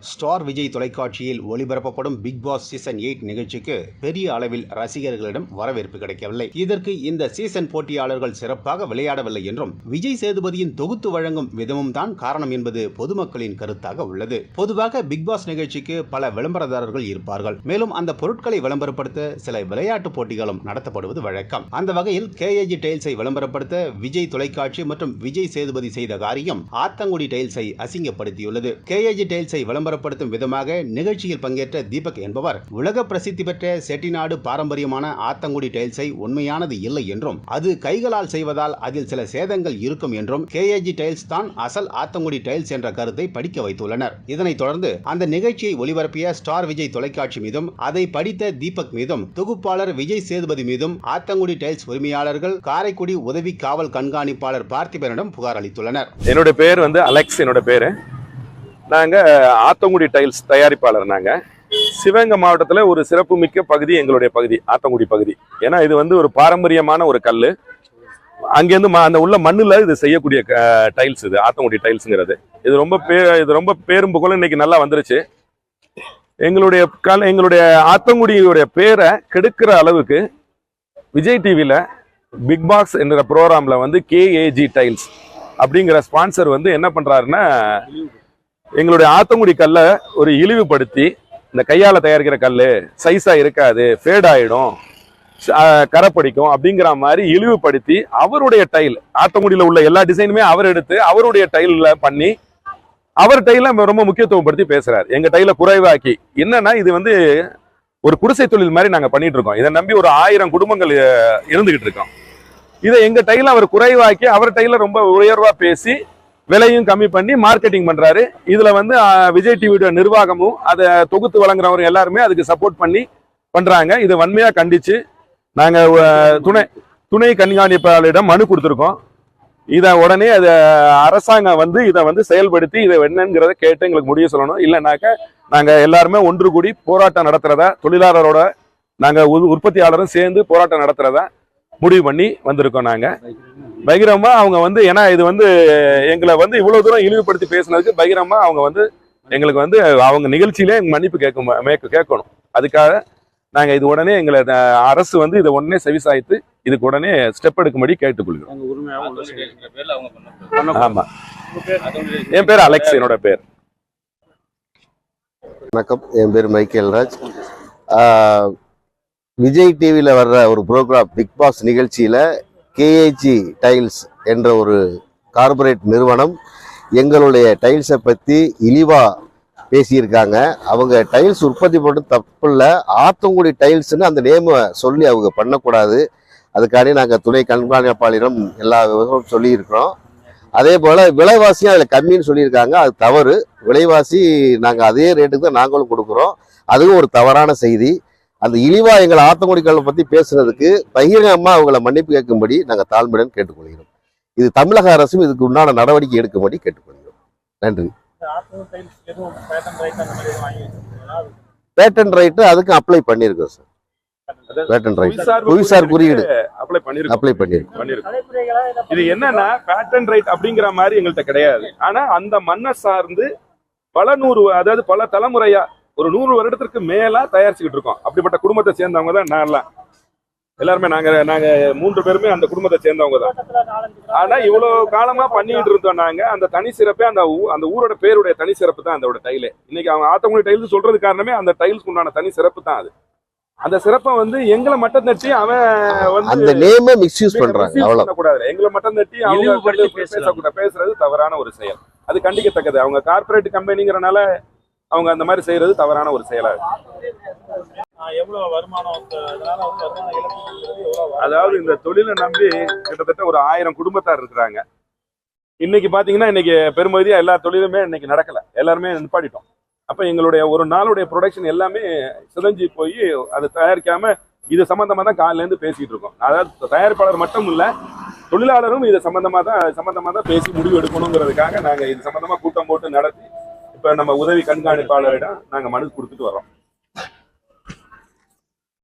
Star Vijay தொலைக்காட்சியில் ஒளிபரப்பப்படும் big Boss season 8 நிகழ்ச்சிக்கு பெரிய அளவில் ரசிகர்களிடம் வரவேற்பு கிடைக்கவில்லை. இதற்கு இந்த சீசன் போட்டியாளர்கள் சிறப்பாக விளையாடவில்லை என்றும் விஜய் சேதுபதியின் தொகுத்து வழங்கும் விதமும் தான் காரணம் என்பது பொதுமக்களின் கருத்தாக உள்ளது. பொதுவாக பிக் பாஸ் நிகழ்ச்சிக்கு பல விளம்பரதாரர்கள் இருப்பார்கள். மேலும் அந்த பொருட்களை விளம்பரப்படுத்த சில விளையாட்டு போட்டிகளும் நடத்தப்படுவது வழக்கம். அந்த வகையில் கேஏஜி டைல்ஸை விளம்பரப்படுத்த விஜய் தொலைக்காட்சி மற்றும் விஜய் சேதுபதி செய்த காரியம் ஆத்தங்குடி டைல்ஸை அசிங்கப்படுத்தியுள்ளது. கேஏஜி டைல்ஸை விளம்பரப்படுத்தும் விதமாக நிகழ்ச்சியில் பங்கேற்ற தீபக் என்பவர் உலக பிரசித்தி பெற்ற செட்டிநாடு பாரம்பரியமான ஆத்தங்குடி டைல்ஸை உண்மையானது இல்லை என்றும் அது கைகளால் செய்வதால் அதில் சில சேதங்கள் இருக்கும் என்றும் கேஏஜி டைல்ஸ் தான் அசல் ஆத்தங்குடி டைல்ஸ் என்ற கருத்தை படிக்க வைத்துள்ளனர். இதனைத் தொடர்ந்து அந்த நிகழ்ச்சியை ஒளிபரப்பிய ஸ்டார் விஜய் தொலைக்காட்சி மீதும் அதை படித்த தீபக் மீதும் தொகுப்பாளர் விஜய் சேதுபதி மீதும் ஆத்தங்குடி டைல்ஸ் உரிமையாளர்கள் காரைக்குடி உதவி காவல் கண்காணிப்பாளர் பார்த்திபனிடம் புகார் அளித்துள்ளனர். என்னோட பேர் அலெக்ஸ். என்னோட பேரு நாங்கள் ஆத்தங்குடி டைல்ஸ் தயாரிப்பாளர். நாங்கள் சிவகங்கை மாவட்டத்தில் ஒரு சிறப்பு மிக்க பகுதி எங்களுடைய பகுதி ஆத்தங்குடி பகுதி. ஏன்னா இது ஒரு பாரம்பரியமான ஒரு கல். அங்கேருந்து அந்த உள்ள மண்ணில் இது செய்யக்கூடிய டைல்ஸ். இது ஆத்தங்குடி டைல்ஸுங்கிறது இது ரொம்ப பேரும் புகழும் இன்னைக்கு நல்லா வந்துருச்சு. எங்களுடைய ஆத்தங்குடியுடைய பேரை கெடுக்கிற அளவுக்கு விஜய் டிவியில் பிக் பாஸ் என்ற ப்ரோக்ராமில் கேஏஜி டைல்ஸ் அப்படிங்கிற ஸ்பான்சர் என்ன பண்ணுறாருன்னா, எங்களுடைய ஆத்தங்குடி கல்லை ஒரு இழிவுபடுத்தி, இந்த கையால் தயாரிக்கிற கல் சைஸாக இருக்காது, ஃபேட் ஆகிடும், கரை பிடிக்கும் அப்படிங்கிற மாதிரி இழிவுபடுத்தி அவருடைய டைல், ஆத்தங்குடியில் உள்ள எல்லா டிசைனுமே அவர் எடுத்து அவருடைய டைலில் பண்ணி அவர் டைலை ரொம்ப முக்கியத்துவப்படுத்தி பேசுறாரு. எங்கள் டைலை குறைவாக்கி என்னன்னா, இது ஒரு குடிசை தொழில் மாதிரி நாங்கள் பண்ணிட்டு இருக்கோம். இதை நம்பி ஒரு 1000 குடும்பங்கள் இருந்துகிட்டு இருக்கோம். இதை எங்க டைல அவர் குறைவாக்கி அவர் டைல ரொம்ப உயர்வா பேசி விலையும் கம்மி பண்ணி மார்க்கெட்டிங் பண்றாரு. இதுல விஜய் டிவியோட நிர்வாகமும் அதை தொகுத்து வழங்குறவங்க எல்லாருமே அதுக்கு சப்போர்ட் பண்ணி பண்றாங்க. இதை வன்மையா கண்டிச்சு நாங்க துணை கண்காணிப்பாளரிடம் மனு கொடுத்துருக்கோம். இதை உடனே அதை அரசாங்கம் இதை செயல்படுத்தி இதை என்னங்கிறத கேட்டு எங்களுக்கு முடிய சொல்லணும். இல்லைனாக்க நாங்க எல்லாருமே ஒன்று கூடி போராட்டம் நடத்துறதா, தொழிலாளரோட நாங்க உற்பத்தியாளரும் சேர்ந்து போராட்டம் நடத்துறதா முடிவு பண்ணி வந்திருக்கோம். நாங்க பகிரமா அவங்க ஏன்னா இது எங்களை இவ்வளவு தூரம் இழிவுபடுத்தி பேசினதுக்கு பகிரமா அவங்க எங்களுக்கு அவங்க நிகழ்ச்சியிலே மன்னிப்பு கேட்கணும். அதுக்காக நாங்க இது உடனே எங்களை அரசு இதை உடனே செவிசாய்த்து இதுக்கு உடனே ஸ்டெப் எடுக்கும்படி கேட்டுக்கொள்கிறோம். ஆமா, என் பேர் அலெக்ஸ். என்னோட பேர். வணக்கம், என் பேர் மைக்கேல் ராஜ். விஜய் டிவியில் வர்ற ஒரு ப்ரோக்ராம் பிக் பாஸ் நிகழ்ச்சியில் கேஏஜி டைல்ஸ் என்ற ஒரு கார்பரேட் நிறுவனம் எங்களுடைய டைல்ஸை பற்றி இழிவாக பேசியிருக்காங்க. அவங்க டைல்ஸ் உற்பத்தி பண்ணுறது தப்பு இல்லை, ஆத்தங்குடி டைல்ஸ்ன்னு அந்த நேமை சொல்லி அவங்க பண்ணக்கூடாது. அதுக்காண்டி நாங்கள் துணை கண்காணிப்பாளரிடம் எல்லா விவரமும் சொல்லியிருக்கிறோம். அதே போல் விலைவாசியும் அதில் கம்மின்னு சொல்லியிருக்காங்க. அது தவறு. விலைவாசி நாங்கள் அதே ரேட்டுக்கு தான் நாங்களும் கொடுக்குறோம். அதுவும் ஒரு தவறான செய்தி. அந்த இழிவா எங்களை ஆத்தங்குடிகளை பத்தி பேசுறதுக்கு பகிரங்கமா அவங்களை மன்னிப்பு கேட்கும்படி நாங்கள் தாழ்மையுடன் கேட்டுக்கொள்கிறோம். இது தமிழக அரசும் இதுக்கு உண்டான நடவடிக்கை எடுக்கும்படி கேட்டுக்கொள்கிறோம். நன்றி. பேட்டன் ரைட்டு அதுக்கு அப்ளை பண்ணியிருக்கோம் சார். பேட்டன் ரைட் புவிசார் குறியீடு அப்ளை பண்ணியிருக்கோம். இது என்னன்னா, பேட்டன் ரைட் அப்படிங்கிற மாதிரி எங்கள்கிட்ட கிடையாது. ஆனா அந்த மண்ணை சார்ந்து பல தலைமுறையா ஒரு 100 வருடத்திற்கு மேலா தயாரிச்சுக்கிட்டு இருக்கோம். அப்படிப்பட்ட குடும்பத்தை சேர்ந்தவங்க தான் நான்லாம். எல்லாருமே நாங்க 3 பேருமே அந்த குடும்பத்தை சேர்ந்தவங்க தான். ஆனா இவ்வளவு காலமா பண்ணிட்டு இருந்தோம். நாங்க அந்த தனி சிறப்பே அந்த ஊரோட பேருடைய தனி சிறப்பு தான் அதோட டைலே. இன்னைக்கு அவங்க ஆத்தங்குடி டைல்ஸ் சொல்றது காரணமே அந்த டைல்ஸ்க்கு உண்டான தனி சிறப்பு தான் அது. அந்த சிறப்பை எங்களை மட்டும் தட்டி அவன் அந்த நேமை மிஸ்யூஸ் பண்றாங்க. எங்களை மட்டும் தட்டி அவங்க பேசுறது தவறான ஒரு செயல். அது கண்டிக்கத்தக்கது. அவங்க கார்பரேட் கம்பெனிங்கிறனால அவங்க அந்த மாதிரி செய்யறது தவறான ஒரு செயலா இருக்கு. அதாவது இந்த தொழிலை நம்பி கிட்டத்தட்ட ஒரு 1000 குடும்பத்தார் இருக்கிறாங்க. இன்னைக்கு பாத்தீங்கன்னா இன்னைக்கு பெரும்பகுதியா எல்லா தொழிலுமே இன்னைக்கு நடக்கல, எல்லாருமே நிப்பாட்டிட்டோம். அப்ப எங்களுடைய ஒரு நாளுடைய ப்ரொடக்ஷன் எல்லாமே சிதைஞ்சு போய் அதை தயாரிக்காம இது சம்பந்தமா தான் காலையில இருந்து பேசிட்டு இருக்கோம். அதாவது தயாரிப்பாளர் மட்டும் இல்ல, தொழிலாளரும் இது சம்பந்தமா தான் பேசி முடிவு எடுக்கணுங்கிறதுக்காக நாங்க இது சம்பந்தமா கூட்டம் போட்டு நடத்தி இப்ப நம்ம உதவி கண்காணிப்பாளரிடம் நாங்க மனு கொடுத்துட்டு வரோம்.